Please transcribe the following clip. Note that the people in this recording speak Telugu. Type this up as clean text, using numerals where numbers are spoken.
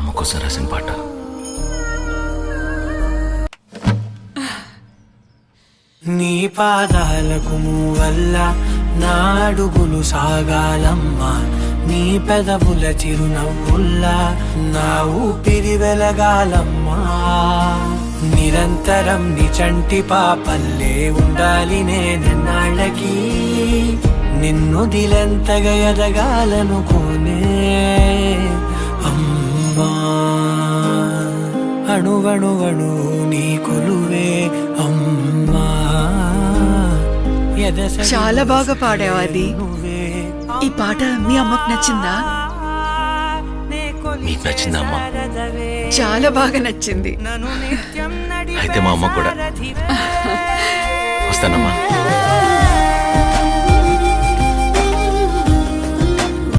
అమ్మ కోసం రాసిన పాట. నీ పాదాలకు వల్ల నా అడుగులు సాగాలమ్మా, నీ పెదవుల చిరునవ్వుల్లా నా ఊపిరి వెలగాలమ్మా. నిరంతరం నీ చంటి పాపల్లే ఉండాలి నేనెన్నాళ్ళకి, నిన్ను దిలెంతగా ఎదగాలనుకోనే అమ్మా. అణువణువణు నీ కొలువే అమ్మా. చాలా బాగా పాడావు. అది ఈ పాట మీ అమ్మకు నచ్చిందా? మీకు నచ్చిందా అమ్మా? చాలా బాగా నచ్చింది. అయితే మా అమ్మ కూడా. వస్తానమ్మా.